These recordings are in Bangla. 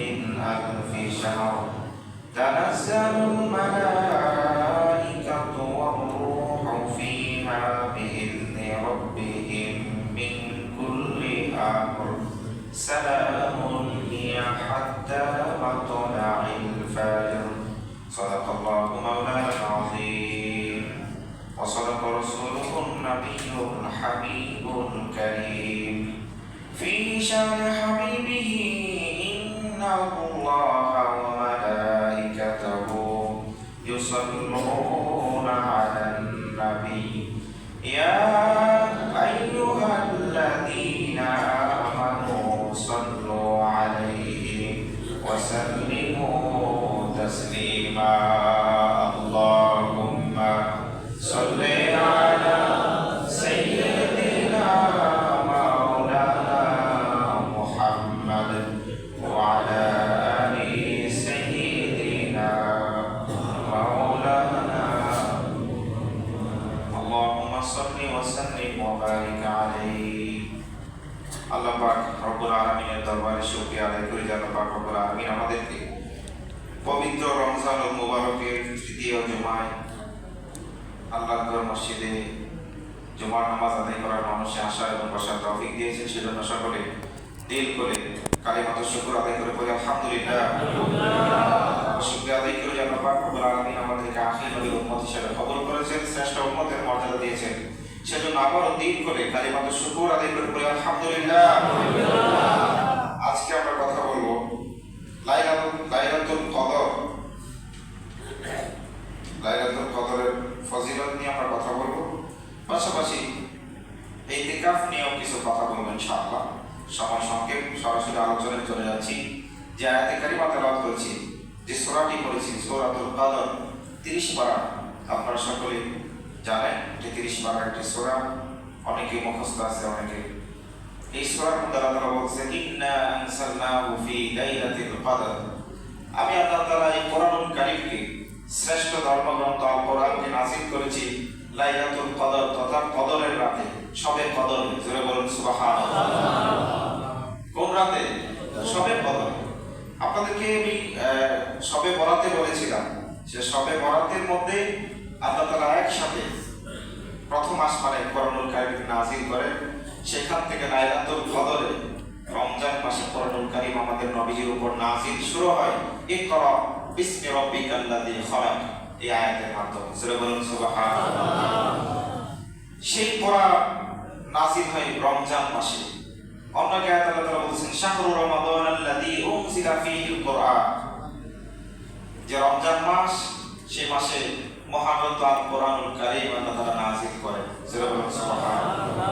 من ألف شهر تنزل الملائكة والروح فيها بإذن ربهم من كل أمر سلام هي حتى مطلع الفجر صدق الله مولانا العظيم وصدق رسوله النبي الحبيب الكريم في شان حبيبه إن الله وملائكته يصلون على النبي يا أيها الذين آمنوا صلوا عليه وسلموا تسليما اللهم صل على سيدنا مولانا محمد وعلى آل سيدنا مولانا اللهم صل وسلم وبارك عليه আল্লাহ পাক রব্বুল আলামিনের দরবারে শুকরিয়া আদায় করি যে আল্লাহ পাক রব্বুল আলামিন আমাদেরকে পবিত্র রমজানুল মুবারকের তৃতীয় জুমায় আল্লাহর মসজিদে জুমার নামাজ আদায় করার মানুষে আসা এবং বসার তৌফিক দিয়েছেন সেজন্য সকলে দিল করে কালিমাতুশ শুকর আদায় করে বলি আলহামদুলিল্লাহ শুকরিয়া আদায় করি যে আল্লাহ পাক রব্বুল আলামিন আমাদেরকে আখির নবীর উম্মত হিসেবে কবুল করেছেন শ্রেষ্ঠ উম্মতের মর্যাদা দিয়েছেন সেজন্য আবারও দিল করে কালিমাতুশ শুকর আদায় করে বলি আলহামদুলিল্লাহ আজকে আমরা কথা বলবো লাইলাতুল কদর লাইলাতুল কদরের ফজিলত নিয়ে আমরা কথা বলবো পাশাপাশি ইতিকাফ নিয়েও কিছু কথা বলবো ইনশাআল্লাহ সময় সংক্ষেপ সরাসরি আলোচনায় চলে যাচ্ছি যে আয়াতে কারিমা তেলাওয়াত করেছি যে সূরাটি পড়েছি সূরাতুল কদর 30 পারা আপনারা সকলে জানেন যে 30 পারা একটি সূরা অনেকে মুখস্থ আছে অনেকে এই সূরার মধ্যে আল্লাহ তাআলা বলেছেন ইন্না আনসালনাহু ফি লাইলাতিল কদর আমি আল্লাহ তাআলা এই কোরআনুল কারীমকে শ্রেষ্ঠ ধর্মগ্রন্থ আল কোরআনকে নাযিল করেছি লাইলাতুল কদর তথা কদরের রাতে শবে কদর জোরে বলুন সুবহানাল্লাহ কোন রাতে শবে কদর আপনাদেরকে আমি শবে বরাতে বলেছিলাম যে শবে বরাতের মধ্যে আল্লাহ তাআলা একসাথে প্রথম আসমানে কোরআনুল কারীম নাযিল করেন সেখান থেকে লাইলাতুল কদরে রমজান মাসে কোরআনুল কারীম আমাদের নবীজির উপর নাযিল শুরু হয় ইকরা বিসমি রাব্বিকাল্লাযী খালাক এই আয়াতের মাধ্যমে সূরা বলুন সুবহানাল্লাহ সেই কোরআন নাযিল হয় রমজান মাসে অন্য আয়াতে আল্লাহ তাআলা বলেছেন শাহরু রমাদানাল্লাযী উনজিলা ফীহিল কোরআন যে রমজান মাস সেই মাসে মহাগ্রন্থ আল কোরআনুল কারীম আল্লাহ তাআলা নাযিল করেন সূরা বলুন সুবহানাল্লাহ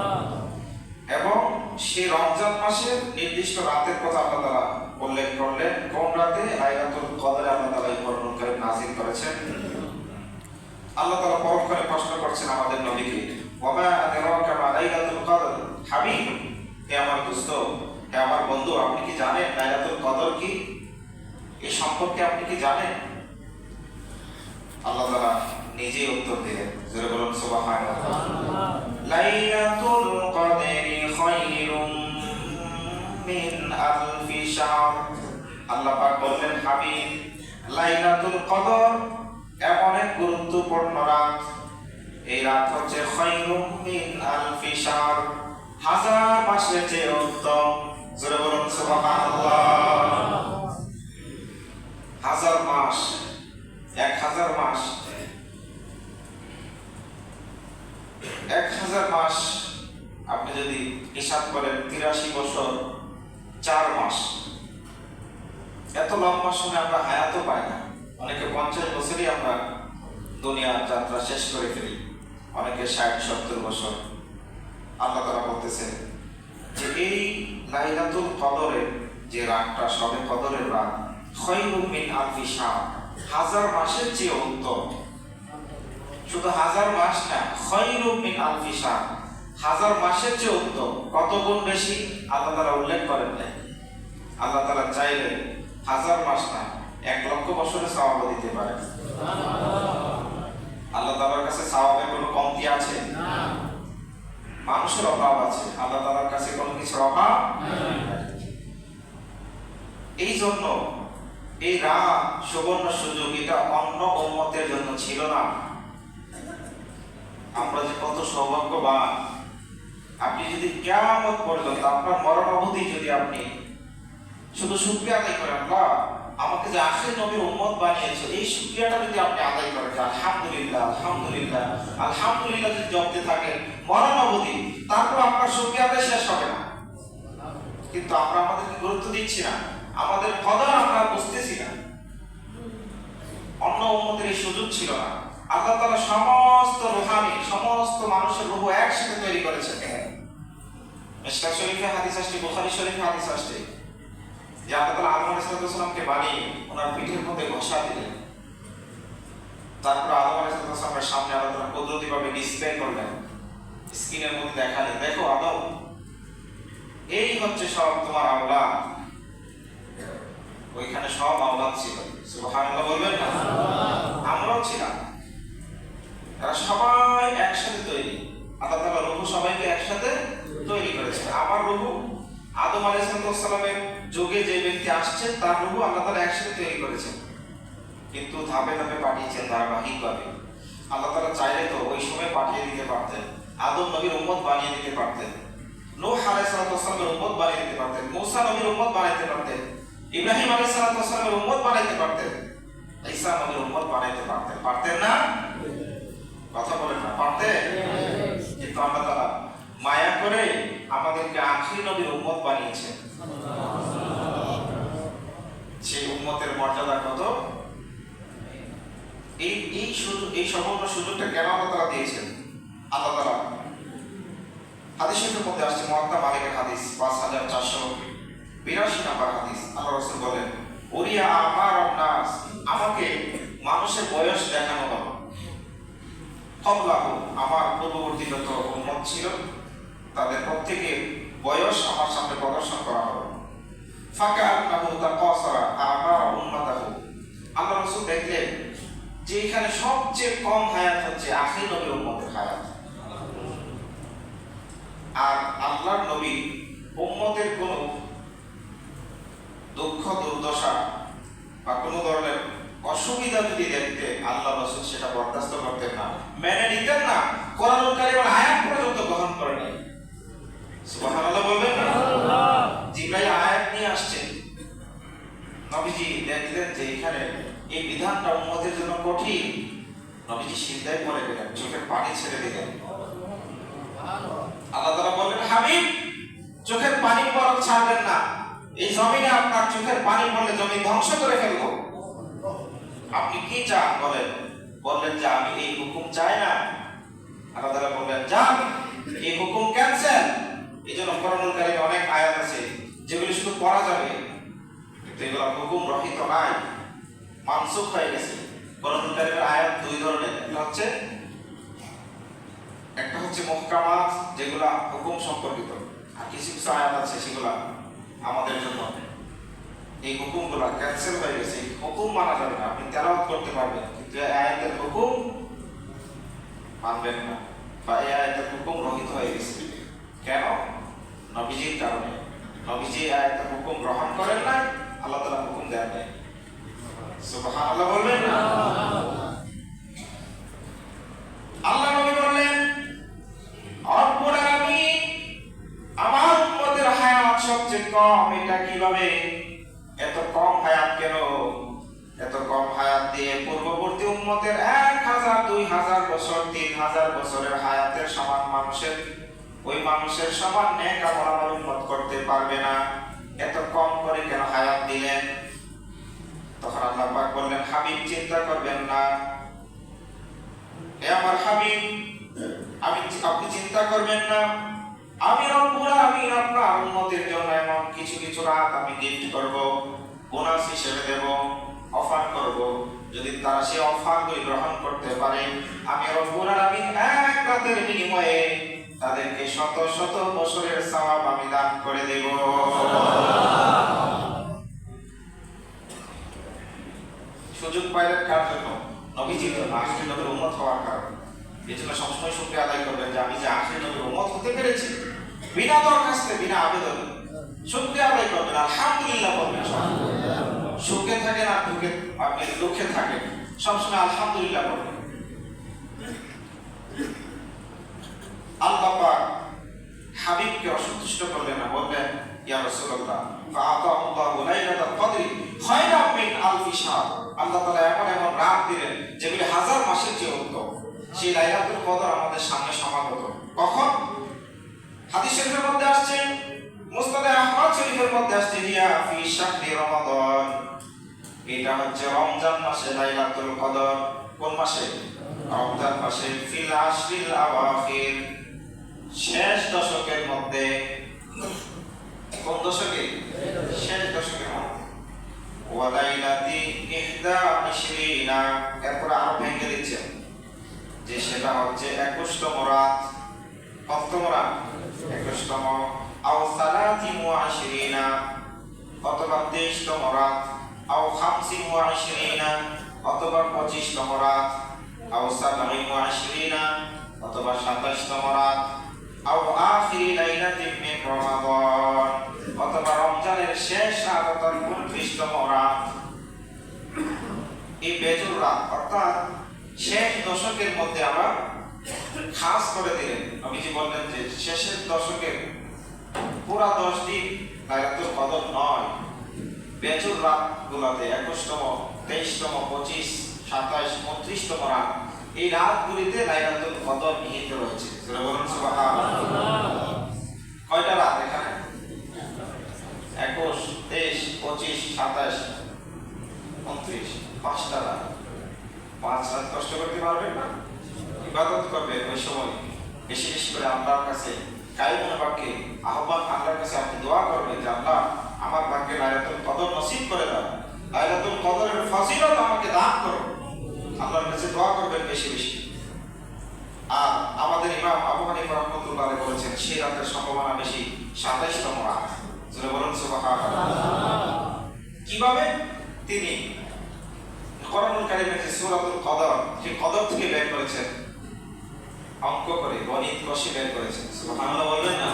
এবং সেই রমজান মাসের নির্দিষ্ট রাতের কথা আল্লাহ তাআলা উল্লেখ করলেন কোন রাতে লাইলাতুল কদরে আল্লাহ তাআলা এই কোরআনুল কারীম নাযিল করেছেন আল্লাহ তাআলা পরক্ষণে প্রশ্ন করছেন আমাদের নবীকে ওয়া আদরাকা মা লাইলাতুল কদর হাবিব হে আমার দোস্ত হে আমার বন্ধু আপনি কি জানেন লাইলাতুল কদর কি এই সম্পর্কে আপনি কি জানেন আল্লাহ তাআলা নিজেই উত্তর দিলেন জোরে বলুন সুবহানাল্লাহ লাইলাতুল কদরি খায়রুম মিন আলফি শাহর আল্লাহ পাক বললেন হাবিব লাইলাতুল কদর এমন এক গুরুত্বপূর্ণ রাত এই রাত হচ্ছে খায়রুম মিন আলফি শাহর হাজার মাসের চেয়ে উত্তম জোরে বলুন সুবহানাল্লাহ হাজার মাস 1000 মাস 1000 মাস আপনি যদি হিসাব করেন 83 বছর 4 মাস এত লম্বা সময় আমরা হায়াতও পাই না অনেকে 50 বছরই আমরা দুনিয়ার যাত্রা শেষ করে ফেলি অনেকে 60-70 বছর আল্লাহ তাআলা বলতেছেন যে এই লাইলাতুল কদরের যে রাতটা শবে কদরের রাত খায়রুম মিন আলফি শাহর হাজার মাসের চেয়ে উত্তম শুধু হাজার মাস না খায়রুম মিন আলফি শাহর হাজার মাসের চেয়ে উত্তম কত গুণ বেশি আল্লাহ তাআলা উল্লেখ করেন নাই আল্লাহ তাআলা চাইলে হাজার মাস না 1 লক্ষ বছরের সওয়াব দিতে পারেন আল্লাহ তাআলার কাছে সওয়াবের কোনো কমতি আছে না মানুষের অভাব আছে আল্লাহ তাআলার কাছে কোনো কিছু অভাব নাই এই জন্য এই রাত সুবর্ণ সুযোগ এটা অন্য উম্মতের জন্য ছিল না। আমরা যে কত সৌভাগ্যবান। আপনি যদি কিয়ামত পর্যন্ত আপনার মরণ অবধি যদি আপনি শুধু শুকরিয়া আদায় করেন, আল্লাহ আমাকে যে আখির নবীর উম্মত বানিয়েছে, এই শুকরিয়াটা যদি আপনি আদায় করেন যে আলহামদুলিল্লাহ আলহামদুলিল্লাহ আলহামদুলিল্লাহ যদি জপতে থাকেন মরণ অবধি, তারপর আপনার শুকরিয়া আদায় শেষ হবে না। কিন্তু আমরা আমাদেরকে গুরুত্ব দিচ্ছি না, আমাদের কদর আমরা বুঝতেছি না। অন্য উম্মতের এই সুযোগ ছিল না। আল্লাহ তাআলা সমস্ত রুহানি সমস্ত মানুষের রূহ একসাথে তৈরি করেছেন। মিশকাত শরীফে হাদিস আসছে, বুখারী শরীফে হাদিস আসছে যে আল্লাহ তাআলা আদম আলাইহিস সালামকে বানিয়ে ওনার পিঠের মধ্যে ঘষা দিলেন। তারপর আদম আলাইহিস সালামের সামনে আল্লাহ তাআলা কুদরতিভাবে ডিসপ্লে করলেন, স্ক্রিনের মধ্যে দেখালেন, দেখো আদম এই হচ্ছে সব তোমার আওলাদ। ওইখানে সব আওলাদ ছিল। সুবহানাল্লাহ বলবেন না? আমরাও ছিলাম। তারা সবাই একসাথে তৈরি। আল্লাহ তাআলা রূহ সবাইকে একসাথে তৈরি করেছেন। আমার রূহ আদম আলাইহিস সালামের যুগে যে ব্যক্তি আসছেন তার রূহ আল্লাহ তাআলা একসাথে তৈরি করেছেন, কিন্তু ধাপে ধাপে পাঠিয়েছেন ধারাবাহিকভাবে। আল্লাহ তাআলা চাইলে তো ওই সময় পাঠিয়ে দিতে পারতেন, আদম নবীর উম্মত বানিয়ে দিতে পারতেন, নূহ আলাইহিস সালামের উম্মত বানিয়ে দিতে পারতেন, মূসা নবীর উম্মত বানাইতে পারতেন, ইব্রাহিম আলাইহিস সালামের উম্মত বানাইতে পারতেন, ঈসা নবীর উম্মত বানাইতে পারতেন। পারতেন না? কথা বলেন না, পারতেন? কিন্তু আল্লাহ তাআলা মায়া করে আমাদেরকে আখির নবীর উম্মত বানিয়েছেন। সেই উম্মতের মর্যাদা কত! এই সুযোগ, এই সম্পূর্ণ সুযোগটা কেন আল্লাহ তাআলা দিয়েছেন? আল্লাহ তাআলা হাদিসের মধ্যে আসছে, মুয়াত্তা মালিকের হাদিস 5482 নম্বর হাদিস। আল্লাহ রাসূল বলেন, উরিয়া আমারুন নাস, আমাকে মানুষের বয়স দেখানো হলো। কবলাহু, আমার পূর্ববর্তী যত উম্মত ছিল তাদের প্রত্যেকের বয়স আমার সামনে প্রদর্শন করা হলো। ফাকান্নাহু তাকাসারা আমার উম্মাতাহু, আল্লাহ রাসূল দেখলেন যে এখানে সবচেয়ে কম হায়াত হচ্ছে আখির নবীর উম্মতের হায়াত। আর আল্লাহর নবী উম্মতের কোন দুঃখ দুর্দশা বা কোন ধরনের অসুবিধা যদি দেখতে আল্লাহ রাসূল সেটা বরদাস্ত করতেন না, মেনে নিতেন না, কোরআনুল কারীমের আয়াত পর্যন্ত গ্রহণ করেন। সুবহানাল্লাহ বলবেন না? জিবরাইল আয়াত নিয়ে আসছেন, নবীজি দেখলেন যে এখানে এই বিধানটা উম্মতের জন্য কঠিন, নবীজি সিজদায় পড়ে গেলেন, চোখের পানি ছেড়ে দিলেন। আল্লাহ তাআলা বললেন, হাবিব চোখের পানি বরং ছাড়বেন না, এই জমিনে আপনার চোখের পানি পড়লে জমি ধ্বংস করে ফেলবো। আপনি কি চান বলেন? বললেন যে আমি এই হুকুম চাই না। আল্লাহ তাআলা বললেন, যান এই হুকুম ক্যান্সেল। এইজন্য কোরআনুল কারীমে অনেক আয়াত আছে যেগুলো শুধু পড়া যাবে, কিন্তু এগুলো হুকুম রহিত নাই, মানসুখ হয়ে গেছে। কোরআনুল কারীমের আয়াত দুই ধরনের, একটা হচ্ছে মুহকামাত, যেগুলা হুকুম সম্পর্কিত, আর কিছু কিছু আয়াত আছে সেগুলা আমাদের জন্য এই হুকুমগুলা ক্যান্সেল হয়ে গেছে, হুকুম মানা যাবে না। আপনি তেলাওয়াত করতে পারবেন কিন্তু এই আয়াতের হুকুম মানবেন না, বা এই আয়াতের হুকুম রহিত হয়ে গেছে। কেন? নবীজির কারণে। নবীজি আয়াতের হুকুম গ্রহণ করেন না, আল্লাহ তাআলা হুকুম দেন নাই। সুবহানাল্লাহ বলবেন না? আল্লাহ নবী বললেন, রব্বুল আলামিন আমার উম্মতের হায়াত সবচেয়ে কম, এটা কিভাবে? এত কম হায়াত কেন? এত কম হায়াত দিয়ে পূর্ববর্তী উম্মতের 1000 2000 বছর 3000 বছরের হায়াতের সমান মানুষের, ওই মানুষের সমান নেক আমল আমার উম্মত করতে পারবে না, এত কম করে কেন হায়াত দিলেন? তখন আল্লাহ পাক বললেন, হাবিব চিন্তা করবেন না, হে আমার হাবিব আপনি চিন্তা করবেন না, আমি রব্বুল আলামিন আপনার উম্মতের জন্য এমন কিছু কিছু রাত আমি গিফট করব, বোনাস হিসেবে দেব, অফার করব। যদি তারা সেই অফারগুলি গ্রহণ করতে পারে, আমি রব্বুল আলামিন এক রাতের বিনিময়ে তাদেরকে শত শত বছরের সওয়াব আমি দান করে দেব। সুযোগ পাইলেন কার জন্য? নবীজির জন্য, আখির নবীর উম্মত হওয়ার কারণে। এজন্য সবসময় শুকরিয়া আদায় করবেন যে আমি যে আখির নবীর উম্মত হতে পেরেছি, বিনা দরখাস্তে বিনা আবেদনে শুকরিয়া আদায় করবেন, আলহামদুলিল্লাহ বলবেন। থাকেন আর আপনি দুঃখে থাকেন, সবসময় আলহামদুলিল্লাহ বলবেন। আল্লাহ পাক হাবিবকে অসন্তুষ্ট করলেন না, বললেন ইয়া রাসূলুল্লাহ ফাআতাহুল্লাহু লাইলাতাল কদরি খায়রাম মিন আলফি শাহর। আল্লাহ তাআলা এমন রাত দিলেন যেগুলি হাজার মাসের চেয়ে উত্তম। সেই লাইলাতুল কদর আমাদের সামনে সমাগত কখন? হাদিস শরীফের মধ্যে আসছে, মুসনাদ আহমদ শরীফের মধ্যে আসছে, হিয়া ফি শাহরি রমাদান, এটা হচ্ছে রমজান মাসে লাইলাতুল কদর। কোন মাসে? রমজান মাসে। ফিল আশরিল আওয়াখির, শেষ দশকের মধ্যে। কোন দশকে? শেষ দশকের মধ্যে। ওয়ালাইলাতি 21, এরপর আরো ভেঙে দিচ্ছেন যে সেটা হচ্ছে 21তম রাত। কততম রাত? 21তম। আও 23, অথবা 23তম রাত। আও 25, অথবা 25তম রাত। আও 27, অথবা 27তম রাত। আও আখিরি লাইলাতিন মিন রমাদান, অথবা রমজানের শেষ রাত অর্থাৎ 29তম রাত। এই বেজুর রাত অর্থাৎ শেষ দশকের মধ্যে আবার খাস করে দিলেন। নবীজি বললেন যে শেষের দশকের পুরা 10 দিন লাইলাতুল কদর নয়, বেজুর রাত গুলাতে 21তম, 23তম, 25, 27, 29তম রাত, এই রাতগুলিতে লাইলাতুল কদর নিহিত রয়েছে। যারা বলুন সুবহানাল্লাহ। কয়টা রাত এখানে? 21, 23, 25, 27, 29, 5টা রাত। 5 রাত কষ্ট করতে পারবেন না? ইবাদত করবেন ওই সময় বেশি বেশি করে আল্লাহর কাছে কায়মুল বাক্যে আহ্বান, আল্লাহর কাছে আপনি দোয়া করবেন যে আল্লাহ আমার ভাগ্যে লাইলাতুল কদর নসিব করে দাও, লাইলাতুল কদরের ফজিলত আমাকে দান করো। আল্লাহর কাছে দোয়া করবেন বেশি বেশি। আর আমাদের ইমাম আবু হানিফা রাহমাতুল্লাহ আলাইহি বলেছেন সেই রাতের সম্ভাবনা বেশি 27তম রাত। যারা বলুন সুবহানাল্লাহ। কিভাবে? তিনি কোরআনুল কারীমের যে সূরাতুল কদর, সেই কদর থেকে বের করেছেন, অঙ্ক করে গণিত কষে বের করেছেন। সুবহানাল্লাহ বলবেন না?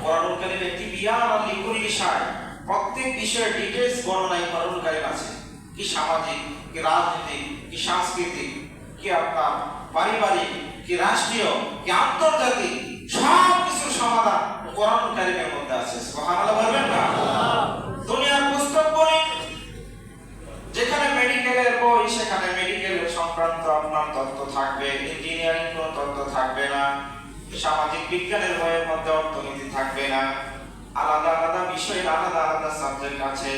কোরআনুল কারীমে তিবিয়ান লিকুল্লি শাই, প্রত্যেক বিষয়ের ডিটেইলস বর্ণনা এই কোরআনুল কারীম আছে। কি সামাজিক, কি রাজনৈতিক, কি সাংস্কৃতিক, কি আপনার পারিবারিক, কি রাষ্ট্রীয়, কি আন্তর্জাতিক, সব কিছুর সমাধান কোরআনুল কারীমের মধ্যে আছে। সুবহানাল্লাহ বলবেন না? দুনিয়ার পুস্তক বই, যেখানে মেডিকেলের বই সেখানে মেডিকেলের সংক্রান্ত আপনার তথ্য থাকবে, ইঞ্জিনিয়ারিং কোন তথ্য থাকবে না, সামাজিক বিজ্ঞানের বইয়ের মধ্যে অর্থনীতি থাকবে না, আলাদা আলাদা বিষয়ের আলাদা আলাদা সাবজেক্ট আছে।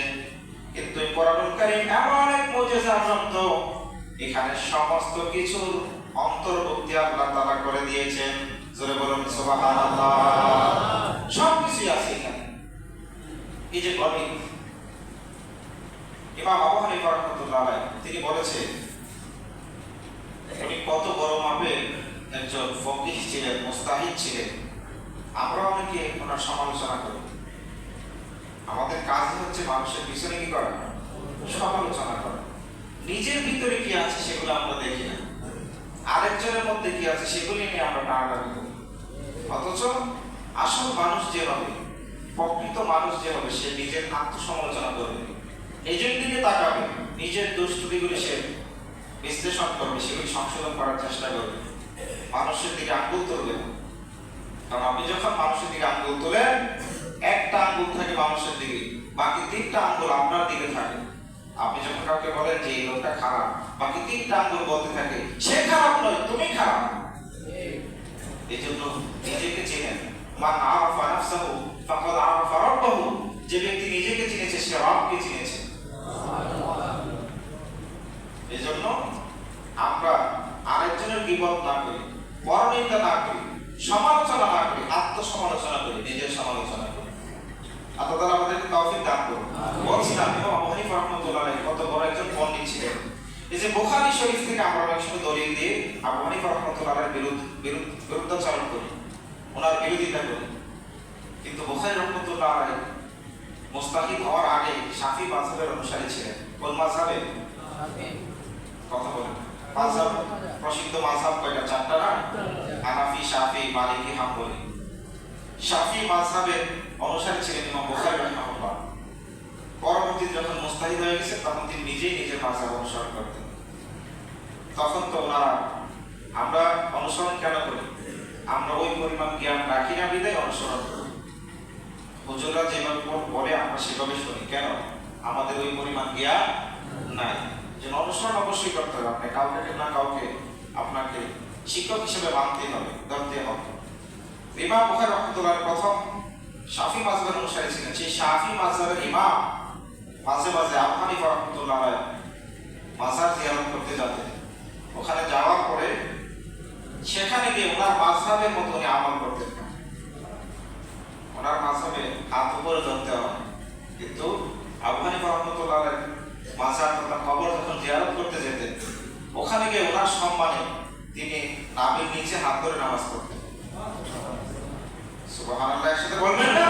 কিন্তু কোরআনুল কারীম এমন এক মুজিজা গ্রন্থ, এখানে সমস্ত কিছুর অন্তর্ভুক্তি আল্লাহ তাআলা করে দিয়েছেন। জোরে বলুন সুবহানাল্লাহ। সব কিছু আছে এখানে। এই যে গণিত, ইমাম আবু হানিফা রাহমাতুল্লাহ আলাইহি তিনি বলেছেন উনি কত বড় মাপের একজন ফকিহ ছিলেন, মুস্তাহিদ ছিলেন। আমরা অনেকে ওনার সমালোচনা করি। আমাদের কাজ হচ্ছে মানুষের পিছনে কি করা? সমালোচনা করা। নিজের ভিতরে কি আছে সেগুলো আমরা দেখি না, আরেকজনের মধ্যে কি আছে সেগুলি নিয়ে আমরা টানাটানি করি। অথচ আসল মানুষ যে হবে, প্রকৃত মানুষ যে হবে, সে নিজের আত্মসমালোচনা করবে, নিজের দিকে তাকাবে, নিজের দোষ ত্রুটিগুলি সে বিশ্লেষণ করবে, সেগুলি সংশোধন করার চেষ্টা করবে, মানুষের দিকে আঙ্গুল তুলবে না। কারণ আপনি যখন মানুষের দিকে আঙ্গুল তোলেন, একটা আঙ্গুল থাকে মানুষের দিকে, বাকি 3টা আঙ্গুল আপনার দিকে থাকে। আপনি যখন কাউকে বলেন যে এই লোকটা খারাপ, বাকি 3টা আঙ্গুল বলতে থাকে সে খারাপ নয়, তুমি খারাপ। এই জন্য নিজেকে চিনেন। মান আরাফা নাফসাহু ফাকাদ আরাফা রাব্বাহু, যে ব্যক্তি নিজেকে চিনেছে সে রবকে চিনেছে। এই জন্য আমরা আরেকজনের গীবত না করি, পরনিন্দা না করি, সমালোচনা না করি, আত্মসমালোচনা করি, নিজের সমালোচনা করি। আল্লাহ তাআলা আমাদেরকে তৌফিক দান করুন। বলছিলাম ইমাম আবু হানিফা রাহমাতুল্লাহ আলাইহি কত বড় একজন পণ্ডিত ছিলেন। এই যে বুখারী শরীফ থেকে আমরা অনেক সময় দলিল দিয়ে আবু হানিফা রাহমাতুল্লাহ আলাইহির বিরুদ্ধাচরণ করি, ওনার বিরোধিতা করি। কিন্তু বুখারী রাহমাতুল্লাহ আলাইহি মুস্তাহিদ হওয়ার আগে শাফি মাযহাবের অনুসারী ছিলেন। কোন মাযহাবে? কথা বলেন। মাযহাব, প্রসিদ্ধ মাযহাব কয়টা? 4টা না? হানাফি, শাফি, মালিকি, হাম্বলি। শাফি মাযহাবের অনুসারী ছিলেন ইমাম বুখারী রাহিমাহুল্লাহ। পরবর্তী মসজিদ যখন মুস্তাহিদ হয়ে গেছে তখন তিনি নিজেই নিজের মাযহাব অনুসরণ করতেন। তখন তো ওনারা, আমরা অনুসরণ কেন করি? আমরা ওই পরিমাণ জ্ঞান রাখি না বিধায় অনুসরণ করি। হুজুররা যেভাবে বলে আমরা সেভাবে শুনি, কেন? আমাদের ওই পরিমাণ জ্ঞান নাই। যেন অনুসরণ অবশ্যই করতে হবে। আপনি কাউকে না কাউকে আপনাকে শিক্ষক হিসেবে মানতে হবে, ধরতে হবে। ইমাম বুখারী রাহমাতুল্লাহ প্রথম শাফি মাযহাবের অনুসারী ছিলেন। সেই শাফি মাযহাবের ইমাম মাঝে মাঝে আবু হানিফা রাহমাতুল্লাহ মাজার জিয়ারত করতে যেতেন। ওখানে যাওয়ার পরে সেখানে গিয়ে ওনার মাযহাবের মতো উনি আমল করতেন না। ওনার মাযহাবে হাত উপরে ধরতে হয়, কিন্তু আবু হানিফা রাহমাতুল্লাহ মাজার তথা কবর যখন জিয়ারত করতে যেতেন, ওখানে গিয়ে ওনার সম্মানে তিনি নাভির নিচে হাত ধরে নামাজ পড়তেন। সুবহানাল্লাহ, একসাথে বলবেন না?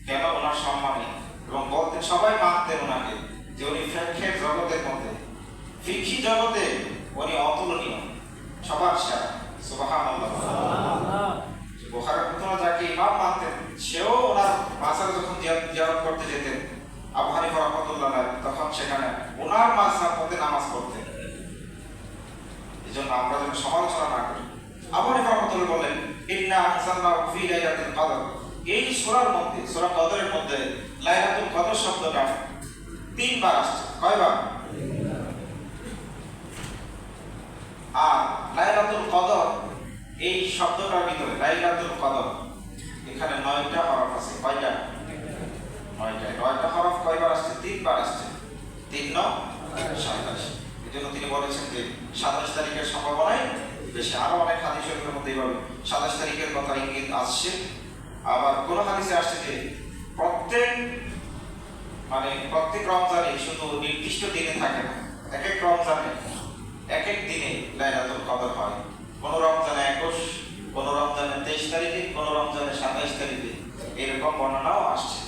কেন? ওনার সম্মানে। এবং বলতেন, সবাই মানতেন ওনাকে যে উনি ফিকহের জগতের মধ্যে, ফিকহি জগতে উনি অতুলনীয়, সবার সেরা। সুবহানাল্লাহ। বুখারী রাহমাতুল্লাহ যাকে ইমাম মানতেন, সেও ওনার মাজার যখন জিয়ারত করতে যেতেন আবু হানিফা রাহমাতুল্লাহ, তখন সেখানে ওনার মাযহাব মতে নামাজ পড়তেন। এজন্য আমরা যেন সমালোচনা না করি। আবু হানিফা রাহমাতুল্লাহ বলেন, ইন্না আনজালনাহু ফি লাইলাতিল কদর। এই সূরার মধ্যে, সূরা কদরের মধ্যে লাইলাতুল কদর শব্দটা 3 বার আসছে। কয়বার? আর লাইলাতুল কদর এই শব্দটার ভিতরে লাইলাতুল কদর এখানে 9টা হরফ আছে। কয়টা? 9টা। 9টা হরফ কয়বার আসছে? 3 বার আসছে। 3 9 27। এজন্য তিনি বলেছেন যে 27 তারিখের সম্ভাবনাই বেশি। আরো অনেক হাদিস শরীফের মধ্যে এইভাবে 27 তারিখের কথা ইঙ্গিত আসছে। আবার কোন হাদিসে আসছে যে প্রত্যেক রমজানে শুধু নির্দিষ্ট দিনে থাকে না, এক এক রমজানে এক এক দিনে লাইলাতুল কদর হয়। কোন রমজানে 21, কোন রমজানে 23 তারিখে, কোন রমজানে 27 তারিখে, এরকম বর্ণনাও আসছে।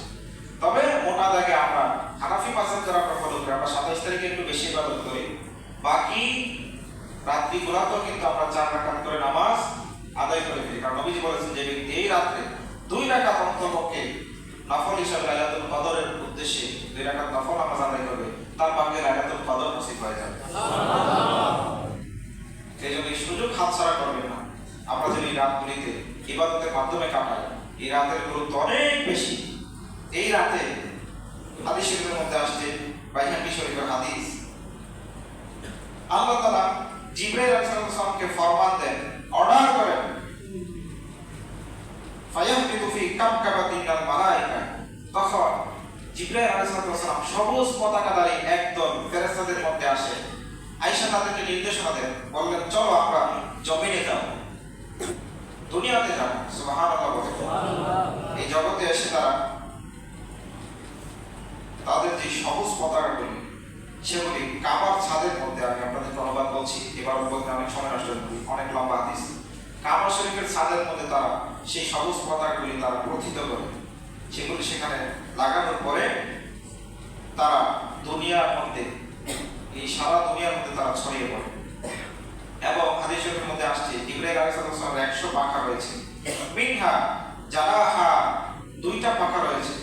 তবে মোটা দাগে আমরা হানাফি মাযহাব যারা আমরা ফলো করি, আমরা 27 তারিখে একটু বেশি ইবাদত করি। বাকি রাতগুলোতেও কিন্তু আমরা 4 রাকাত করে নামাজ আদায় করে ফেলি। কারণ নবীজি বলেছেন, যে ব্যক্তি এই রাতে 2 রাকাত অন্ততপক্ষে নফল হিসাবে লাইলাতুল কদরের উদ্দেশ্যে 2 রাকাত নফল নামাজ আদায় করবে, তার ভাগ্যে লাইলাতুল কদর নসিব হয়ে যাবে। এই জন্য এই সুযোগ হাতছাড়া করবেন না। আমরা যদি এই রাতগুলিতে ইবাদতের মাধ্যমে কাটাই, এই রাতের গুরুত্ব অনেক বেশি। এই রাতে হাদিস শরীফের মধ্যে আসছে, বাইহাকী শরীফের হাদিস, আল্লাহ তাআলা জিবরাইল আলাইহিস সালামকে ফরমান দেন, অর্ডার করেন, ফায়াহবিতু ফি কাবকাবাতিন মিনাল মালায়েকা। তখন জিবরাইল আলাইহিস সালাম সবুজ পতাকাধারী একদল ফেরেশতাদের মধ্যে আসে। আয়েশা তাদেরকে নির্দেশনা দেন, বললেন, চলো আমরা জমিনে যাব, দুনিয়াতে যাব। সুবহানাল্লাহ। এই জগতে এসে তারা তাদের যে সবুজ পতাকাগুলি, সেগুলি কাবার ছাদের মধ্যে, আমি আপনাদেরকে অনুবাদ বলছি, এবার বলতে অনেক সময় নষ্ট হবে, অনেক লম্বা হাদিস। কাবা শরীফের ছাদের মধ্যে তারা সেই সবুজ পতাকাগুলি তারা প্রথিত করে, সেগুলি সেখানে লাগানোর পরে তারা দুনিয়ার মধ্যে, এই সারা দুনিয়ার মধ্যে তারা ছড়িয়ে পড়ে। এবং হাদিস শরীফের মধ্যে আসছে, জিবরাইল আলাইহিস সালামের 100 পাখা রয়েছে। মিনহা জানাহা, 2টা পাখা রয়েছে।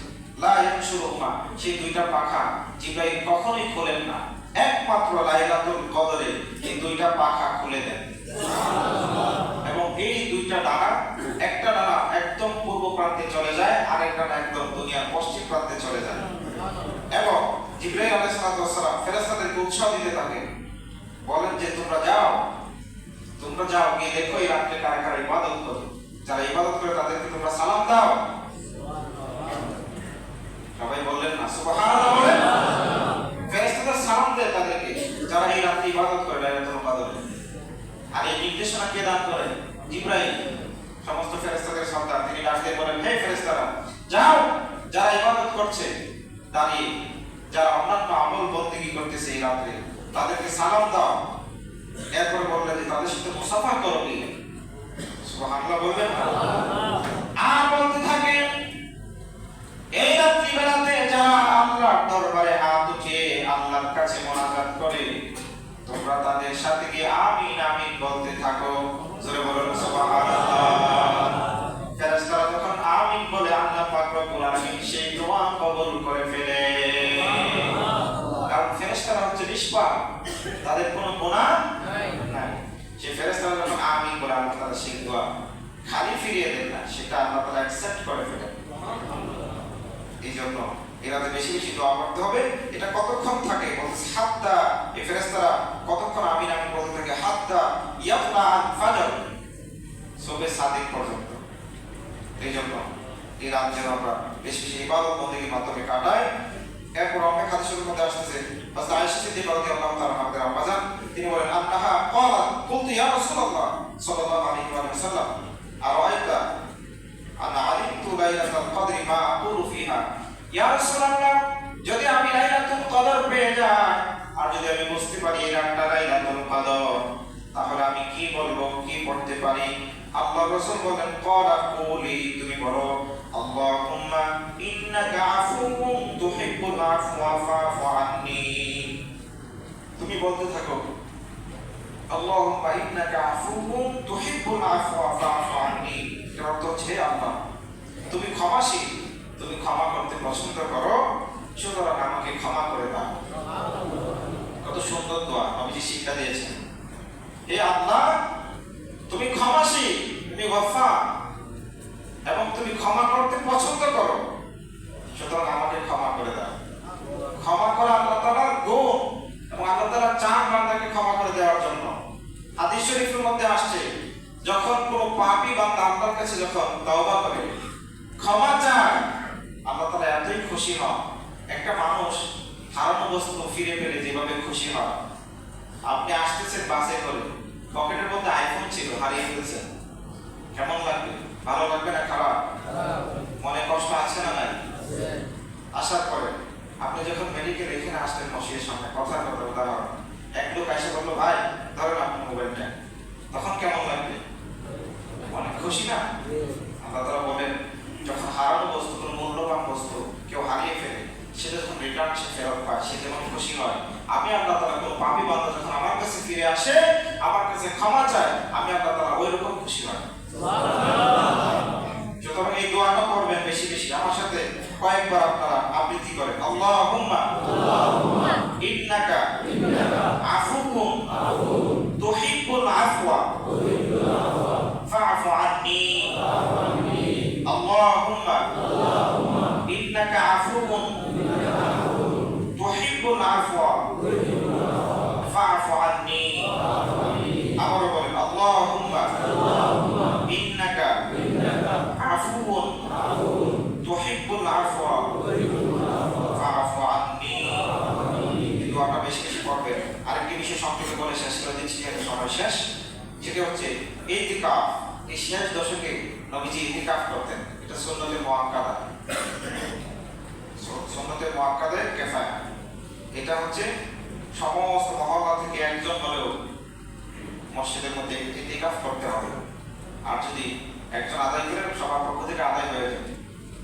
লা ইয়ানশুরুহুমা, সেই 2টা পাখা জিবরাইল কখনোই খোলেন না, একমাত্র লাইলাতুল কদরে এই 2টা পাখা খুলে দেন। এবং এই 2টা ডানা, একটা ডানা একদম পূর্ব প্রান্তে চলে যায়, আরেকটা ডানা একদম দুনিয়ার পশ্চিম প্রান্তে চলে যায়। এবং জিবরাইল আলাইহিস সালাম ফেরেশতাদেরকে উৎসাহ দিতে থাকেন, বলেন যে তোমরা যাও গিয়ে দেখো এই রাত্রে কারা কারা ইবাদত করে। যারা ইবাদত করে তাদেরকে তোমরা সালাম দাও। সবাই বললেন না? সুবহানাল্লাহ বলেন। ফেরেশতারা সালাম দেয় তাদেরকে যারা এই রাতে ইবাদত করে লাইলাতুল কদরে। আর এই নির্দেশনা কে দান করেন? জিবরাইল, সমস্ত ফেরেশতাদের সর্দার। তিনি ডাক দিয়ে বলেন, হে ফেরেশতারা, যাও যারা ইবাদত করছে দাঁড়িয়ে, যারা অন্যান্য আমল বন্দেগী করতেছে এই রাতে, তাদেরকে সালাম দাও। এরপরে বললেন যে তাদের সাথে মুসাফা করো। সুবহানাল্লাহ বলবেন। আর বলতে থাকেন, এই রাত্রিবেলাতে যারা আল্লাহর দরবারে হাত উঠিয়ে আল্লাহর কাছে মোনাজাত করে, তোমরা তাদের সাথে গিয়ে আমিন আমিন বলতে থাকো। জোরে বলুন সুবহানাল্লাহ। ফেরেশতারা যখন আমিন বলে, আল্লাহ পাক রব্বুল আলামিন সেই দোয়া কবুল করে ফেলে। নিষ্পাপ, তাদের কোনো গুনাহ নাই। সে ফেরেশতারা যখন আমিন বলে আল্লাহ তাআলা সেই দোয়া খালি ফিরিয়ে দেন না, সেটা আল্লাহ তাআলা অ্যাকসেপ্ট করে ফেলেন। এই জন্য এরাতে বেশি বেশি দোয়া করতে হবে। এটা কতক্ষণ থাকে বলতেছে, হাত্তা, এই ফেরেশতারা কতক্ষণ আমিন আমিন বলতে থাকে, হাত্তা ইয়াতলা আল ফাজর, সুবহে সাদিক পর্যন্ত। এই জন্য এই রাত যেন আমরা বেশি বেশি ইবাদত বন্দেগীর মাধ্যমে কাটাই। এরপর অনেক হাদিসের মধ্যে আসতেছে, হযরত আয়েশা সিদ্দিকা রাদিয়াল্লাহু তাআলা আনহা আম্মাজান তিনি বলেন, আন্নাহা ক্বালাত কুলতু ইয়া রাসূলুল্লাহ সাল্লাল্লাহু আলাইহি ওয়া সাল্লাম আরাআইতা আনা আলিমতু লাইলাতাল কদরি মা আকুলু ফিহা, ইয়া রাসূলুল্লাহ, যদি আমি লাইলাতুল কদর পেয়ে যাই আর যদি আমি বুঝতে পারি এই রাতটা লাইলাতুল কদর, তাহলে আমি কি বলবো, কি পড়তে পারি? আল্লাহর রাসূল বলেন, ক্বালা কুলি, তুমি বলো, আল্লাহুম্মা ইন্নাকা আফুউন তুহিব্বুল আফওয়া ফা'ফু আন্নী। তুমি বলতে থাকো, আল্লাহুম্মা ইন্নাকা আফুউন তুহিব্বুল আফওয়া ফা'ফু আন্নী। এর অর্থ হচ্ছে, আল্লাহ তুমি ক্ষমাশীল, তুমি ক্ষমা করতে পছন্দ করো, সুতরাং আমাকে ক্ষমা করে দাও। কত সুন্দর দোয়া নবীজি শিক্ষা দিয়েছেন। হে আল্লাহ, তুমি ক্ষমাশীল, তুমি গফফার, এবং তুমি ক্ষমা করতে পছন্দ করো, সুতরাং আমাকে ক্ষমা করে দাও। ক্ষমা করা আল্লাহ তাআলার গুণ, এবং আল্লাহ তাআলা চান বান্দাকে ক্ষমা করে দেওয়ার জন্য। হাদিস শরীফের মধ্যে আসছে, যখন কোনো পাপী বান্দা আল্লাহর কাছে যখন তওবা করে, ক্ষমা চায়, আল্লাহ তাআলা এতই খুশি হন। একটা মানুষ হারানো বস্তু ফিরে পেলে যেভাবে খুশি হয়, আপনি আসতেছেন বাসে করে, পকেটের মধ্যে আইফোন ছিল, হারিয়ে ফেলছেন, কেমন লাগবে? ভালো লাগবে না খারাপ? মনে কষ্ট আছে না নাই? আসার পরে আপনি যখন মেডিকেল এখানে আসলেন, মসজিদের সামনে কথা কথা উদাহরণ, এক লোক এসে বললো, ভাই ধরেন আপনার মোবাইলটা, তখন কেমন লাগবে? অনেক খুশি না? আল্লাহ তাআলা বলেন, যখন হারানো বস্তু, কোনো মূল্যবান বস্তু কেউ হারিয়ে ফেলে, সেটা যখন রিটার্ন সে ফেরত পায়, সে যেমন খুশি হয়, আমি আল্লাহ তাআলা কোনো পাপী বান্দা যখন আমার কাছে ফিরে আসে, আমার কাছে ক্ষমা চায়, আমি আল্লাহ তাআলা ওই রকম খুশি হয়। সুতরাং এই দোয়াটা করবেন বেশি বেশি। আমার সাথে কয়েকবার আপনারা আবৃত্তি করেন, আল্লাহুম্মা ইন্নাকা আফুউন তুহিব্বুল আফওয়া ফা'ফু আন্নী। আল্লাহুম্মা ইন্নাকা আফুউন তুহিব্বুল আফওয়া ফা'ফু আন্নী। আবারও বলেন, আল্লাহুম্মা ইন্নাকা আফুউন তুহিব্বুল আফওয়া ফা'ফু আন্নী। এই দোয়াটা বেশি বেশি পড়বেন। আরেকটি বিষয় সংক্ষেপে বলে শেষ করে দিচ্ছি, সময় শেষ। সেটা হচ্ছে ইতিকাফ। এই শেষ দশকে নবীজি ইতিকাফ করতেন। এটা সুন্নতে মুআক্কাদা, সুন্নতে মুআক্কাদা কিফায়া। এটা হচ্ছে সমস্ত মহল্লা থেকে একজন হলেও মসজিদের মধ্যে ইতিকাফ করতে হবে। আর যদি একজন আদায় করে, সবার পক্ষ থেকে আদায় হয়ে যাবে।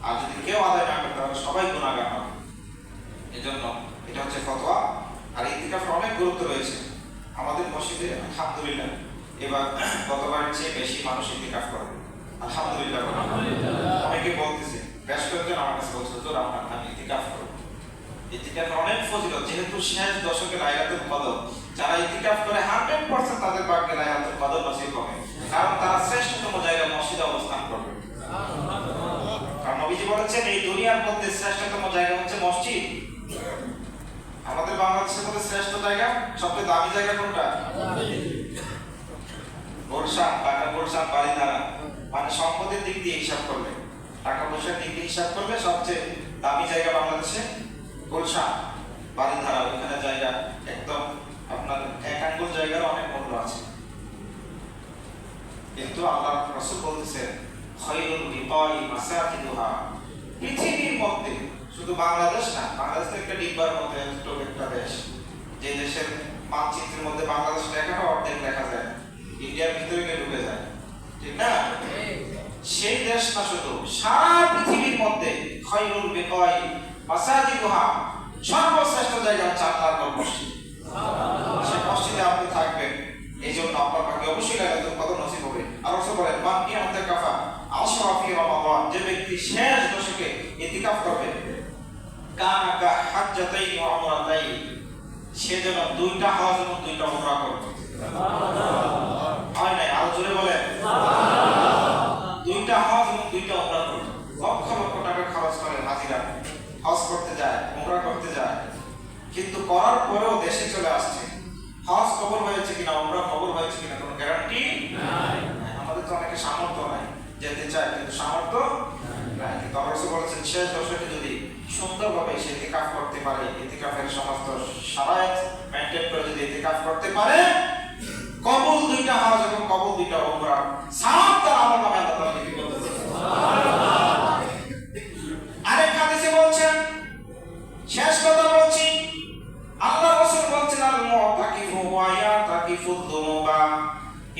আর যদি কেউ আদায় না করে, তাহলে সবাই গুনাহগার হবে। এজন্য এটা হচ্ছে ফতোয়া। আর ইতিকাফের অনেক গুরুত্ব রয়েছে। আমাদের মসজিদে আলহামদুলিল্লাহ এবার গতবারের চেয়ে বেশি মানুষ ইতিকাফ করে, আলহামদুলিল্লাহ। অনেকে বলতেছে, বেশ কয়েকজন আমার কাছে বলছে, হুজুর আপনার আমি ইতিকাফ করব। ইতিকাফের অনেক ফজিলত, যেহেতু শেষ দশকে লাইলাতুল কদর, যারা ইতিকাফ করে 100% তাদের ভাগ্যে লাইলাতুল কদর নসিব হবে, কারণ তারা শ্রেষ্ঠতম জায়গায় মসজিদে অবস্থান করবে। কারণ নবীজি বলেছেন, এই দুনিয়ার মধ্যে শ্রেষ্ঠতম জায়গা হচ্ছে মসজিদ। আমাদের বাংলাদেশের মধ্যে শ্রেষ্ঠ জায়গা, সবচেয়ে দামি জায়গা কোনটা? গুলশান, ঢাকা গুলশান, বাড়িধারা। মানে সম্পদের দিক দিয়ে হিসাব করলে, টাকা পয়সার দিক দিয়ে হিসাব করলে সবচেয়ে দামি জায়গা বাংলাদেশে গুলশান, বাড়িধারা। ওইখানে জায়গা একদম আপনার এক আঙ্গুল জায়গার অনেক মূল্য আছে। কিন্তু আল্লাহ রাসূল বলতেছেন, খায়রুল বিকাই মাসাকিনুহা। পৃথিবীর মধ্যে শুধু বাংলাদেশ না, বাংলাদেশ তো একটা ডিব্বার মধ্যে ছোট একটা দেশ, যে দেশের মানচিত্রের মধ্যে বাংলাদেশ লেখাটা অর্ধেক লেখা যায়, ইন্ডিয়ার ভিতরে গিয়ে ঢুকে যায়, ঠিক না? সেই দেশ না, শুধু সারা পৃথিবীর মধ্যে খায়রুল বিকাই মাসাকিনুহা, সর্বশ্রেষ্ঠ জায়গা হচ্ছে আল্লাহর মসজিদ। সেই মসজিদে আপনি থাকবেন, এই জন্য আপনার ভাগ্যে অবশ্যই লাইলাতুল কদর নসিব হবে। আর রাসূল বলেন, মান ইয়াতাকাফা আশরা ফি রমাদান, যে ব্যক্তি শেষ দশকে ইতিকাফ করবে, কানা কা হাজ্জাতাইন ওয়া উমরাতাইন, সে যেন 2টা হজ এবং 2টা উমরা করবে। হয় নাই? আরো জোরে বলে। 2টা হজ এবং 2টা উমরা করবে। লক্ষ লক্ষ টাকা খরচ করে হাজিরা হজ করতে যায়, উমরা করতে যায়, কিন্তু করার পরেও দেশে চলে আসছে। হজ কবুল হয়েছে কিনা, উমরা কবুল হয়েছে কিনা কোনো গ্যারান্টি নাই। আমাদের তো অনেকে সামর্থ্য নাই, যেতে চায় কিন্তু সামর্থ্য নাই। কিন্তু আল্লাহ রাসূল বলেছেন শেষ দশকে যদি সুন্দরভাবে সে ইতিকাফ করতে পারে, ইতিকাফের সমস্ত শারাত মেইনটেইন করে যদি ইতিকাফ করতে পারে, কবুল 2টা হজ এবং কবুল 2টা উমরা সব তার আমলনামায় আল্লাহ তাআলা লিখে দিয়েছেন। সুবহানাল্লাহ। আরেক হাদিসে বলছেন, শেষ কথা বলছি, আল্লাহ রাসূল বলছেন আল মুতাকিফু ওয়া ইয়াতাকিফু যুনুবা,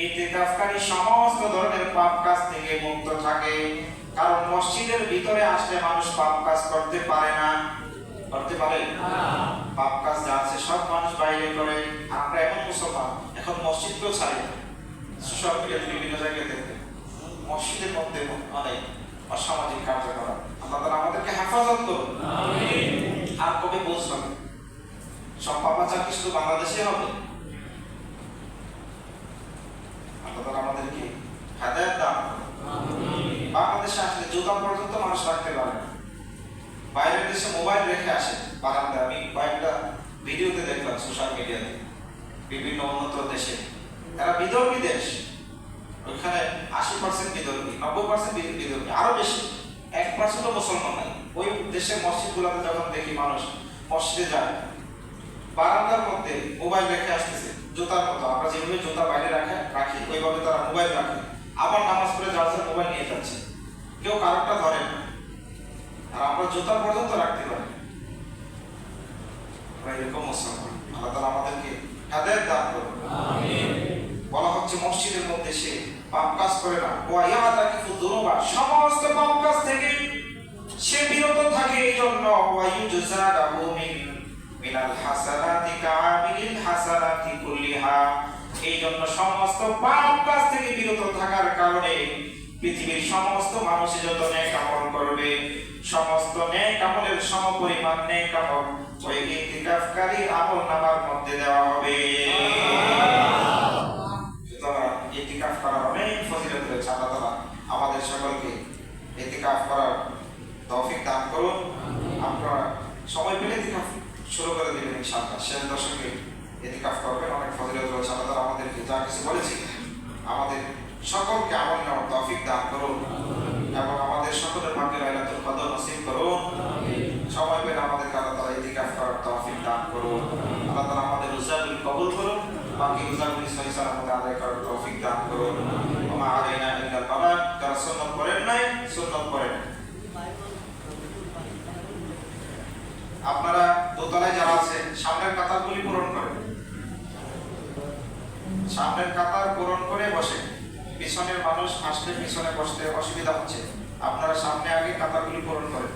ইতিকাফকারী সমস্ত ধরনের পাপ কাজ থেকে মুক্ত থাকে। কারণ মসজিদের ভিতরে আসলে মানুষ পাপ কাজ করতে পারে না। করতে পারে না। পাপ কাজ যা আছে সব মানুষ বাইরে করে। আমরা এমন মুসলমান এখন মসজিদকেও ছাড়ি না। সোশ্যাল মিডিয়াতে বিভিন্ন জায়গায় দেখতে মসজিদের মধ্যে অনেক অসামাজিক কার্যকলাপ। আল্লাহ তাআলা আমাদেরকে হেফাজত করুন। আমিন। আর কবে বুঝবেন সব পাপাচার কি শুধু বাংলাদেশে হবে? আল্লাহ তাআলা আমাদেরকে হেদায়েত দান করুন। আমিন। বাংলাদেশে আসলে জুতা পর্যন্ত মানুষ রাখতে পারে না। বাইরের দেশে মোবাইল রেখে আসে বারান্দায়। আমি কয়েকটা ভিডিওতে দেখলাম সোশ্যাল মিডিয়াতে, বিভিন্ন উন্নত দেশে এরা বিধর্মী দেশ, ওইখানে 80% বিধর্মী, 90% বিধর্মী, আরো বেশি 1% মুসলমান নাই। ওই দেশের মসজিদগুলোতে যখন দেখি মানুষ মসজিদে যায়, বারান্দার মধ্যে মোবাইল রেখে আসতেছে জুতার মতো। আমরা যেভাবে জুতা বাইরে রাখি ওইভাবে তারা মোবাইল রাখে, আবার নামাজ পড়ে যাওয়ার মোবাইল নিয়ে যাচ্ছে, কেউ কারোরটা ধরে না। আর আমরা জুতা পর্যন্ত রাখতে পারি। আমরা এরকম মুসলমান। আল্লাহ তাআলা আমাদেরকে হেদায়েত দান করুন। আমিন। বলা হচ্ছে মসজিদের মধ্যে সে পাপ কাজ করে না, ওয়া ইয়াতাকিফু যুনুবা, সমস্ত পাপ কাজ থেকে সে বিরত থাকে। এইজন্য ওয়া ইউজযাদাহু মিনাল হাসানাতি কামিলিল হাসানাতি কুল্লিহা, এইজন্য সমস্ত পাপ কাজ থেকে বিরত থাকার কারণে পৃথিবীর সমস্ত মানুষ যত নেক আমল করবে, সমস্ত নেক আমলের সমপরিমাণ নেক আমল ওই ইতিকাফকারী আমলনামার মধ্যে দেওয়া হবে। সুতরাং ইতিকাফ করার অনেক ফজিলত রয়েছে। আল্লাহ তাআলা আমাদের সকলকে ইতিকাফ করার তৌফিক দান করুন। আপনারা সময় পেলে ইতিকাফ শুরু করে দিবেন ইনশাআল্লাহ। শেষ দশকে ইতিকাফ করবেন, অনেক ফজিলত রয়েছে। আল্লাহ তাআলা আমাদেরকে যা কিছু বলেছি আমাদের সকলকে আমল নেওয়ার তৌফিক দান করুন এবং আমাদের সকলের ভাগ্যে লাইলাতুল কদর নসিব করুন। সময় পেলে আমাদেরকে আল্লাহ তাআলা ইতিকাফ করার তৌফিক দান করুন। আল্লাহ তাআলা আমাদের রোজাগুলি কবুল করুন, বাকি রোজাগুলি সহি সালামতে আদায় করার তৌফিক দান করুন। ওয়া মা আলাইনা ইল্লাল বালাগ। যারা সুন্নাত পড়েন নাই সুন্নাত পড়েন। আপনারা দোতলায় যারা আছে সামনের কাতারগুলি পূরণ করেন, সামনের কাতার পূরণ করে বসে। পিছনের মানুষ আসলে পিছনে বসতে অসুবিধা হচ্ছে, আপনারা সামনে আগে কাতারগুলি পূরণ করেন।